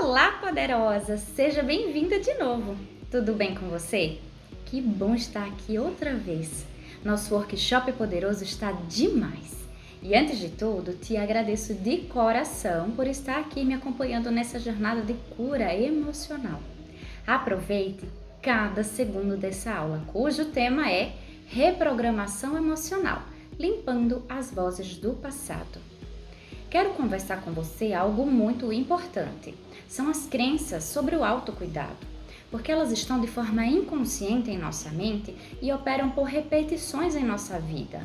Olá, poderosa! Seja bem-vinda de novo! Tudo bem com você? Que bom estar aqui outra vez! Nosso workshop poderoso está demais! E antes de tudo, te agradeço de coração por estar aqui me acompanhando nessa jornada de cura emocional. Aproveite cada segundo dessa aula, cujo tema é reprogramação emocional, limpando as vozes do passado. Quero conversar com você algo muito importante. São as crenças sobre o autocuidado, porque elas estão de forma inconsciente em nossa mente e operam por repetições em nossa vida.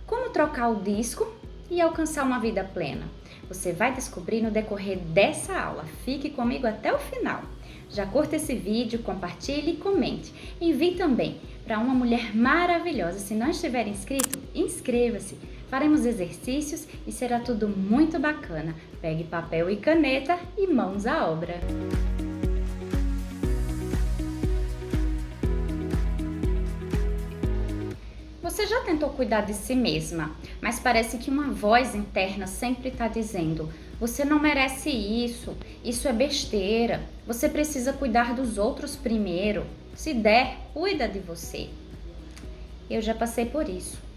Como trocar o disco e alcançar uma vida plena? Você vai descobrir no decorrer dessa aula. Fique comigo até o final. Já curta esse vídeo, compartilhe e comente. Envie também para uma mulher maravilhosa. Se não estiver inscrito, inscreva-se. Faremos exercícios e será tudo muito bacana. Pegue papel e caneta e mãos à obra. Você já tentou cuidar de si mesma, mas parece que uma voz interna sempre está dizendo: você não merece isso, isso é besteira, você precisa cuidar dos outros primeiro. Se der, cuida de você. Eu já passei por isso.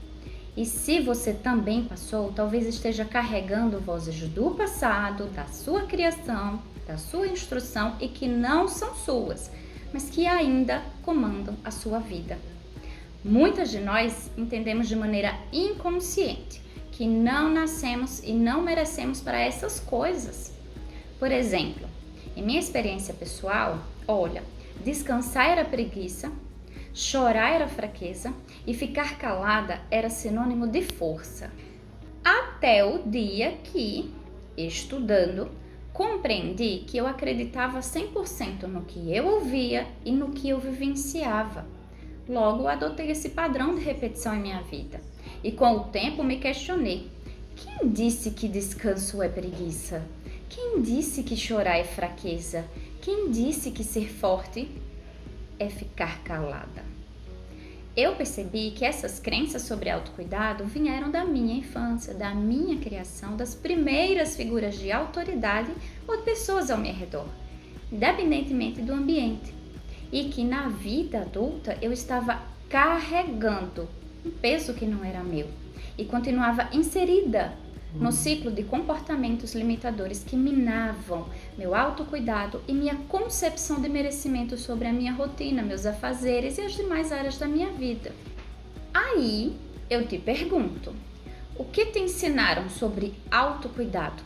E se você também passou, talvez esteja carregando vozes do passado, da sua criação, da sua instrução e que não são suas, mas que ainda comandam a sua vida. Muitas de nós entendemos de maneira inconsciente que não nascemos e não merecemos para essas coisas. Por exemplo, em minha experiência pessoal, olha, descansar era preguiça, chorar era fraqueza e ficar calada era sinônimo de força. Até o dia que, estudando, compreendi que eu acreditava 100% no que eu ouvia e no que eu vivenciava. Logo, adotei esse padrão de repetição em minha vida. E com o tempo me questionei: quem disse que descanso é preguiça? Quem disse que chorar é fraqueza? Quem disse que ser forte é ficar calada? Eu percebi que essas crenças sobre autocuidado vieram da minha infância, da minha criação, das primeiras figuras de autoridade ou de pessoas ao meu redor, independentemente do ambiente. E que na vida adulta eu estava carregando um peso que não era meu e continuava inserida no ciclo de comportamentos limitadores que minavam meu autocuidado e minha concepção de merecimento sobre a minha rotina, meus afazeres e as demais áreas da minha vida. Aí eu te pergunto, o que te ensinaram sobre autocuidado?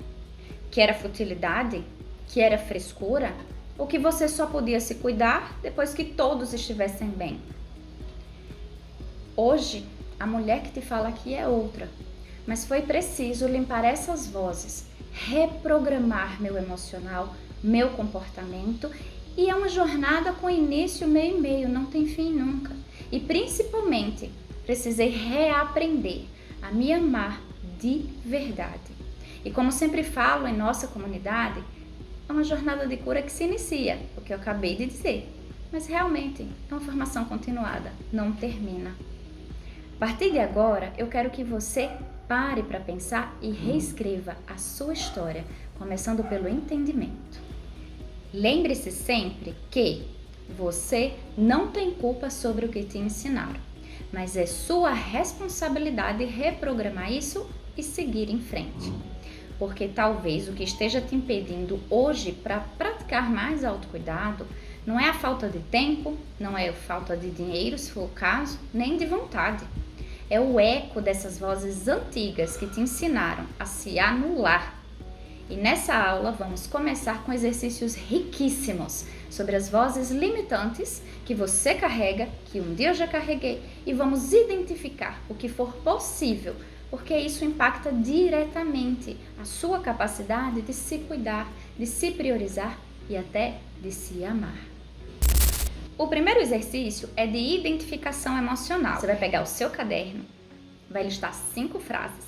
Que era futilidade? Que era frescura? Ou que você só podia se cuidar depois que todos estivessem bem? Hoje, a mulher que te fala aqui é outra. Mas foi preciso limpar essas vozes, reprogramar meu emocional, meu comportamento, e é uma jornada com início, meio e meio, não tem fim nunca. E principalmente, precisei reaprender a me amar de verdade. E como sempre falo em nossa comunidade, é uma jornada de cura que se inicia, o que eu acabei de dizer, mas realmente é uma formação continuada, não termina. A partir de agora, eu quero que você pare para pensar e reescreva a sua história, começando pelo entendimento. Lembre-se sempre que você não tem culpa sobre o que te ensinaram, mas é sua responsabilidade reprogramar isso e seguir em frente. Porque talvez o que esteja te impedindo hoje para praticar mais autocuidado não é a falta de tempo, não é a falta de dinheiro, se for o caso, nem de vontade. É o eco dessas vozes antigas que te ensinaram a se anular. E nessa aula vamos começar com exercícios riquíssimos sobre as vozes limitantes que você carrega, que um dia eu já carreguei, e vamos identificar o que for possível, porque isso impacta diretamente a sua capacidade de se cuidar, de se priorizar e até de se amar. O primeiro exercício é de identificação emocional. Você vai pegar o seu caderno, vai listar 5 frases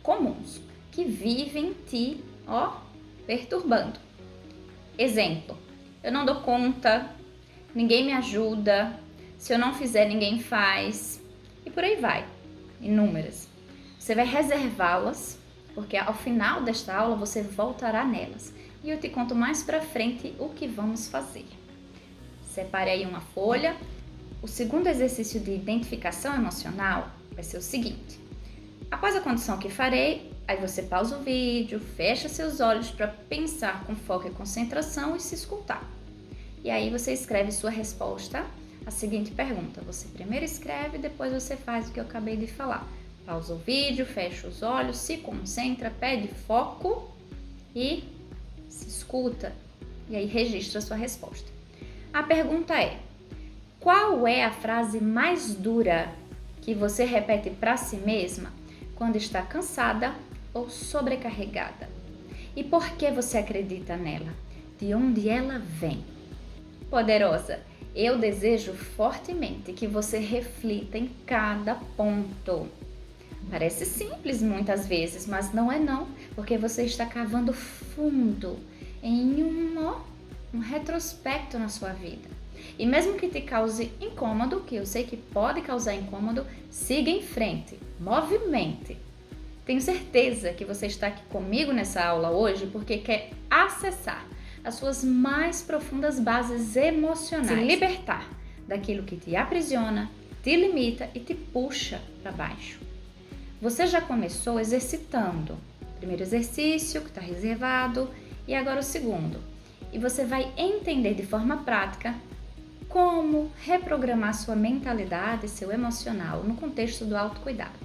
comuns que vivem te, perturbando. Exemplo: eu não dou conta, ninguém me ajuda, se eu não fizer ninguém faz, e por aí vai, inúmeras. Você vai reservá-las porque ao final desta aula você voltará nelas e eu te conto mais pra frente o que vamos fazer. Separe aí uma folha. O segundo exercício de identificação emocional vai ser o seguinte: após a condição que farei, aí você pausa o vídeo, fecha seus olhos para pensar com foco e concentração e se escutar. E aí você escreve sua resposta à seguinte pergunta. Você primeiro escreve, depois você faz o que eu acabei de falar. Pausa o vídeo, fecha os olhos, se concentra, pede foco e se escuta. E aí registra a sua resposta. A pergunta é: qual é a frase mais dura que você repete para si mesma quando está cansada ou sobrecarregada? E por que você acredita nela? De onde ela vem? Poderosa, eu desejo fortemente que você reflita em cada ponto. Parece simples muitas vezes, mas não é não, porque você está cavando fundo em um retrospecto na sua vida. E mesmo que te cause incômodo, que eu sei que pode causar incômodo, siga em frente, movimente. Tenho certeza que você está aqui comigo nessa aula hoje porque quer acessar as suas mais profundas bases emocionais, se libertar daquilo que te aprisiona, te limita e te puxa para baixo. Você já começou exercitando o primeiro exercício, que está reservado, e agora o segundo. E você vai entender de forma prática como reprogramar sua mentalidade e seu emocional no contexto do autocuidado.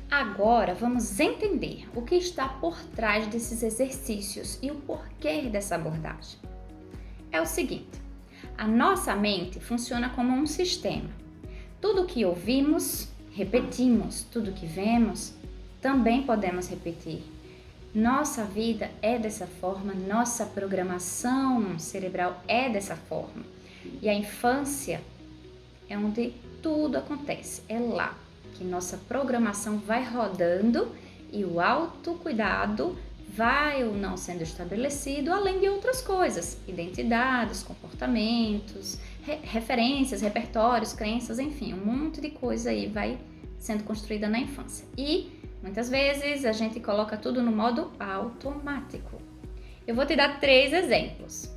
Agora vamos entender o que está por trás desses exercícios e o porquê dessa abordagem. É o seguinte: a nossa mente funciona como um sistema. Tudo que ouvimos, repetimos, tudo que vemos, também podemos repetir. Nossa vida é dessa forma, nossa programação cerebral é dessa forma. E a infância é onde tudo acontece, é lá que nossa programação vai rodando e o autocuidado vai ou não sendo estabelecido, além de outras coisas, identidades, comportamentos, referências, repertórios, crenças, enfim, um monte de coisa aí vai sendo construída na infância. E muitas vezes a gente coloca tudo no modo automático. Eu vou te dar 3 exemplos.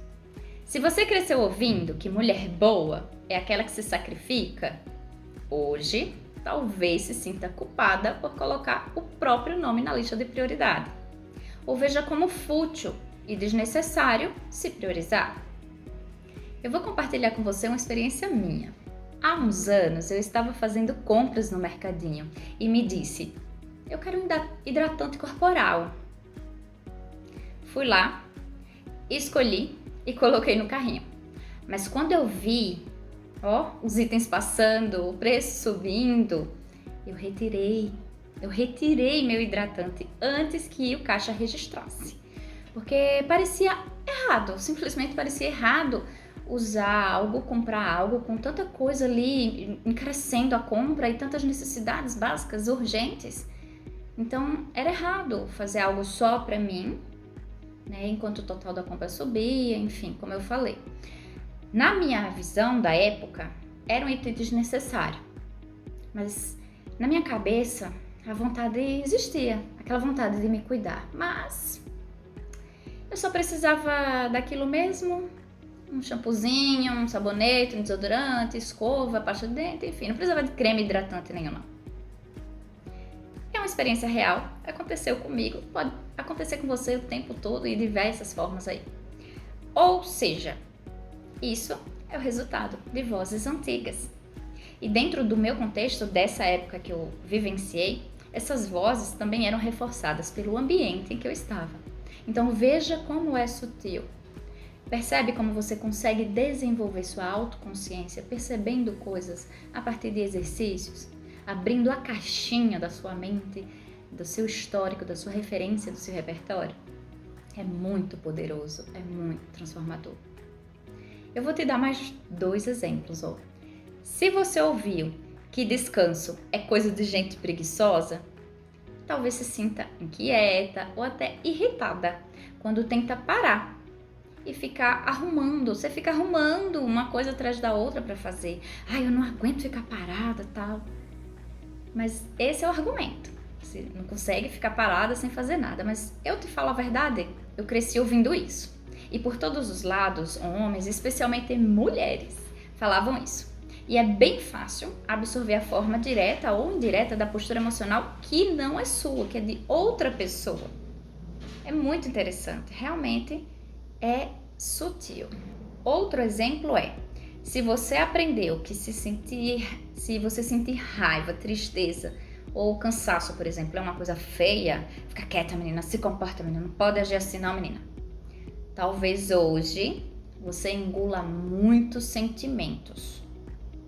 Se você cresceu ouvindo que mulher boa é aquela que se sacrifica, hoje talvez se sinta culpada por colocar o próprio nome na lista de prioridade. Ou veja como fútil e desnecessário se priorizar. Eu vou compartilhar com você uma experiência minha. Há uns anos eu estava fazendo compras no mercadinho e me disse: eu quero um hidratante corporal. Fui lá, escolhi e coloquei no carrinho. Mas quando eu vi, os itens passando, o preço subindo, eu retirei meu hidratante antes que o caixa registrasse. Porque parecia errado, simplesmente parecia errado usar algo, comprar algo com tanta coisa ali, crescendo a compra e tantas necessidades básicas, urgentes. Então, era errado fazer algo só para mim, né, enquanto o total da compra subia, enfim, como eu falei. Na minha visão da época, era um item desnecessário, mas na minha cabeça a vontade existia, aquela vontade de me cuidar, mas eu só precisava daquilo mesmo, um shampoozinho, um sabonete, um desodorante, escova, pasta de dente, enfim, não precisava de creme hidratante nenhum não. É uma experiência real, aconteceu comigo, pode acontecer com você o tempo todo e de diversas formas aí. Ou seja, isso é o resultado de vozes antigas. E dentro do meu contexto, dessa época que eu vivenciei, essas vozes também eram reforçadas pelo ambiente em que eu estava. Então veja como é sutil. Percebe como você consegue desenvolver sua autoconsciência percebendo coisas a partir de exercícios, abrindo a caixinha da sua mente, do seu histórico, da sua referência, do seu repertório? É muito poderoso, é muito transformador. Eu vou te dar mais 2 exemplos. Se você ouviu que descanso é coisa de gente preguiçosa, talvez se sinta inquieta ou até irritada quando tenta parar e ficar arrumando. Você fica arrumando uma coisa atrás da outra para fazer. Eu não aguento ficar parada, tal. Mas esse é o argumento. Você não consegue ficar parada sem fazer nada, mas eu te falo a verdade, eu cresci ouvindo isso. E por todos os lados, homens, especialmente mulheres, falavam isso. E é bem fácil absorver a forma direta ou indireta da postura emocional que não é sua, que é de outra pessoa. É muito interessante, realmente é sutil. Outro exemplo é, se você aprendeu que se você sentir raiva, tristeza ou cansaço, por exemplo, é uma coisa feia, fica quieta, menina, se comporta, menina, não pode agir assim não, menina. Talvez hoje você engula muitos sentimentos,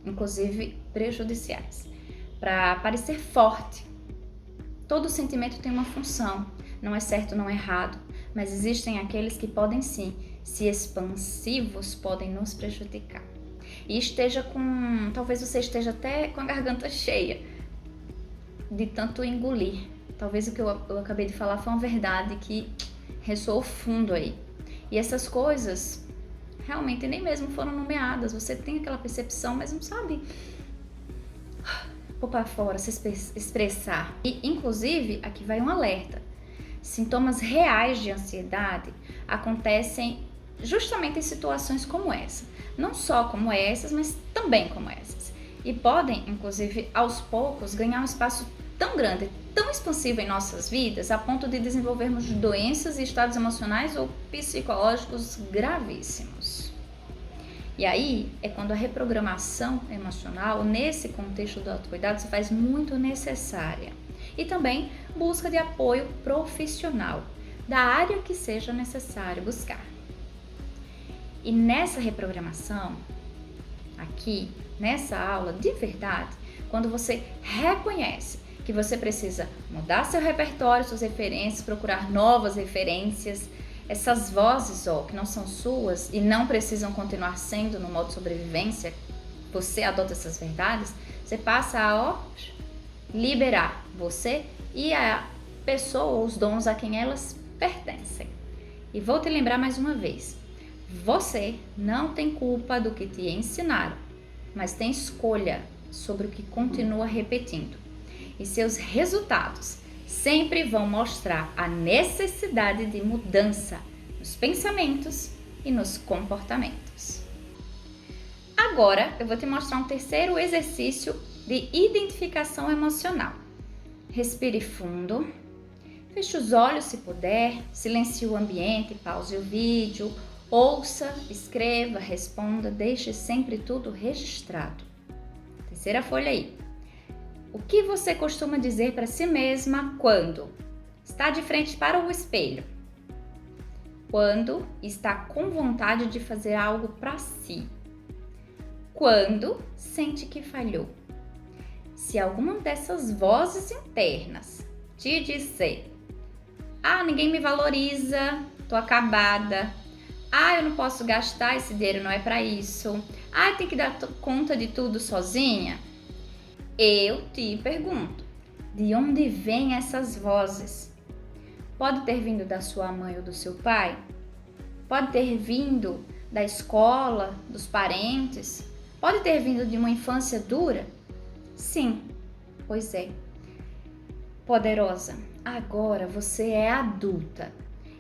inclusive prejudiciais, para parecer forte. Todo sentimento tem uma função, não é certo, não é errado, mas existem aqueles que podem sim, se expansivos, podem nos prejudicar. E talvez você esteja até com a garganta cheia de tanto engolir. Talvez o que eu acabei de falar foi uma verdade que ressoou fundo aí. E essas coisas realmente nem mesmo foram nomeadas. Você tem aquela percepção, mas não sabe pôr para fora, se expressar. E, inclusive, aqui vai um alerta. Sintomas reais de ansiedade acontecem justamente em situações como essa. Não só como essas, mas também como essas. E podem, inclusive, aos poucos, ganhar um espaço tão grande, tão expansivo em nossas vidas, a ponto de desenvolvermos doenças e estados emocionais ou psicológicos gravíssimos. E aí é quando a reprogramação emocional, nesse contexto do autocuidado, se faz muito necessária. E também busca de apoio profissional, da área que seja necessário buscar. E nessa reprogramação, aqui, nessa aula, de verdade, quando você reconhece que você precisa mudar seu repertório, suas referências, procurar novas referências, essas vozes que não são suas e não precisam continuar sendo no modo de sobrevivência, você adota essas verdades, você passa a liberar você e a pessoa ou os donos a quem elas pertencem. E vou te lembrar mais uma vez, você não tem culpa do que te ensinaram, mas tem escolha sobre o que continua repetindo. E seus resultados sempre vão mostrar a necessidade de mudança nos pensamentos e nos comportamentos. Agora eu vou te mostrar um terceiro exercício de identificação emocional. Respire fundo, feche os olhos se puder, silencie o ambiente, pause o vídeo, ouça, escreva, responda, deixe sempre tudo registrado. Terceira folha aí. O que você costuma dizer para si mesma quando está de frente para o espelho? Quando está com vontade de fazer algo para si? Quando sente que falhou? Se alguma dessas vozes internas te disser: ninguém me valoriza, tô acabada, eu não posso gastar, esse dinheiro não é para isso, tem que dar conta de tudo sozinha, eu te pergunto, de onde vêm essas vozes? Pode ter vindo da sua mãe ou do seu pai? Pode ter vindo da escola, dos parentes? Pode ter vindo de uma infância dura? Sim, pois é. Poderosa, agora você é adulta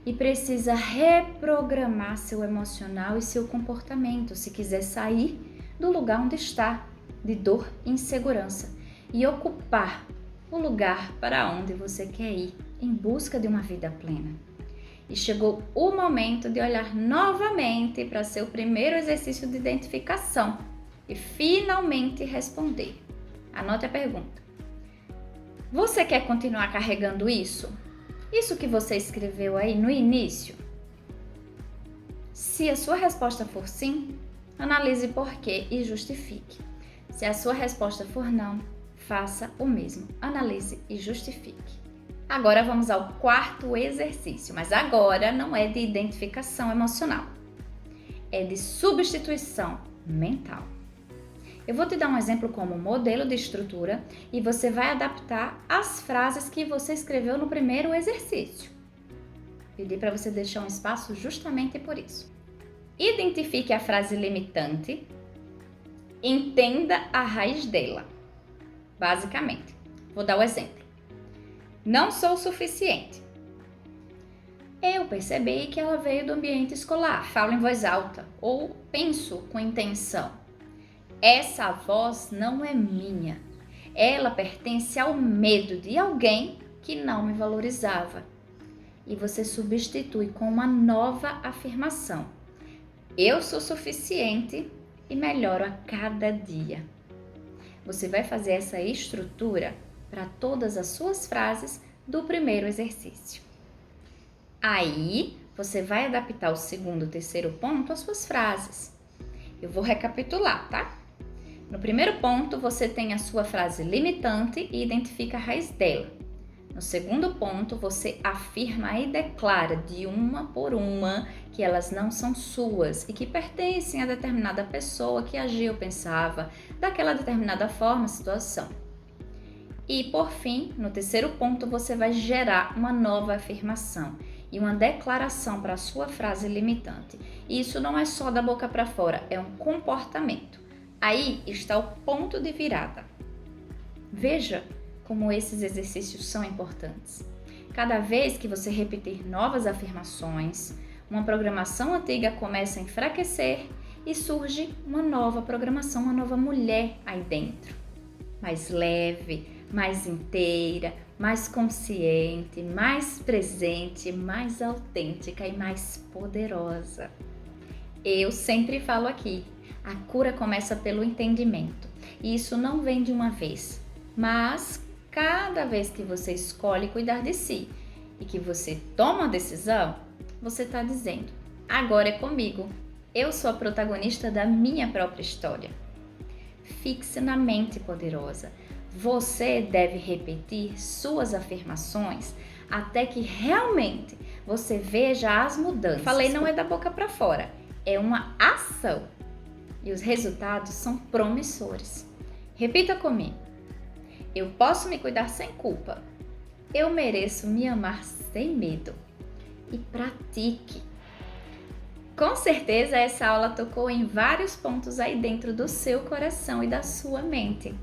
e precisa reprogramar seu emocional e seu comportamento se quiser sair do lugar onde está, de dor e insegurança, e ocupar o lugar para onde você quer ir, em busca de uma vida plena. E chegou o momento de olhar novamente para seu primeiro exercício de identificação e finalmente responder. Anote a pergunta. Você quer continuar carregando isso? Isso que você escreveu aí no início? Se a sua resposta for sim, analise por quê e justifique. Se a sua resposta for não, faça o mesmo. Analise e justifique. Agora vamos ao quarto exercício, mas agora não é de identificação emocional. É de substituição mental. Eu vou te dar um exemplo como modelo de estrutura e você vai adaptar as frases que você escreveu no primeiro exercício. Pedi para você deixar um espaço justamente por isso. Identifique a frase limitante, entenda a raiz dela. Basicamente, vou dar o exemplo. Não sou o suficiente. Eu percebi que ela veio do ambiente escolar. Falo em voz alta ou penso com intenção. Essa voz não é minha. Ela pertence ao medo de alguém que não me valorizava. E você substitui com uma nova afirmação. Eu sou suficiente e melhoro a cada dia. Você vai fazer essa estrutura para todas as suas frases do primeiro exercício. Aí, você vai adaptar o segundo e terceiro ponto às suas frases. Eu vou recapitular, tá? No primeiro ponto, você tem a sua frase limitante e identifica a raiz dela. No segundo ponto, você afirma e declara de uma por uma que elas não são suas e que pertencem a determinada pessoa que agiu ou pensava daquela determinada forma, situação. E, por fim, no terceiro ponto, você vai gerar uma nova afirmação e uma declaração para a sua frase limitante. E isso não é só da boca para fora, é um comportamento. Aí está o ponto de virada. Veja como esses exercícios são importantes. Cada vez que você repetir novas afirmações, uma programação antiga começa a enfraquecer e surge uma nova programação, uma nova mulher aí dentro. Mais leve, mais inteira, mais consciente, mais presente, mais autêntica e mais poderosa. Eu sempre falo aqui, a cura começa pelo entendimento. E isso não vem de uma vez, mas cada vez que você escolhe cuidar de si e que você toma a decisão, você está dizendo, agora é comigo, eu sou a protagonista da minha própria história. Fixe na mente poderosa. Você deve repetir suas afirmações até que realmente você veja as mudanças. Falei, não é da boca para fora, é uma ação. E os resultados são promissores. Repita comigo. Eu posso me cuidar sem culpa. Eu mereço me amar sem medo. E pratique. Com certeza essa aula tocou em vários pontos aí dentro do seu coração e da sua mente.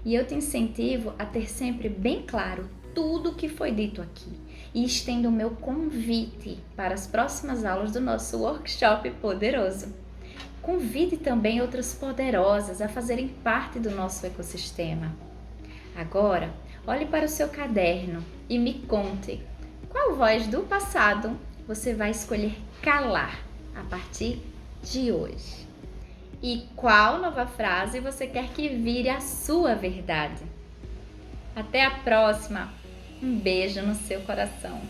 E eu te incentivo a ter sempre bem claro tudo o que foi dito aqui. E estendo o meu convite para as próximas aulas do nosso workshop poderoso. Convide também outras poderosas a fazerem parte do nosso ecossistema. Agora, olhe para o seu caderno e me conte qual voz do passado você vai escolher calar a partir de hoje. E qual nova frase você quer que vire a sua verdade. Até a próxima! Um beijo no seu coração!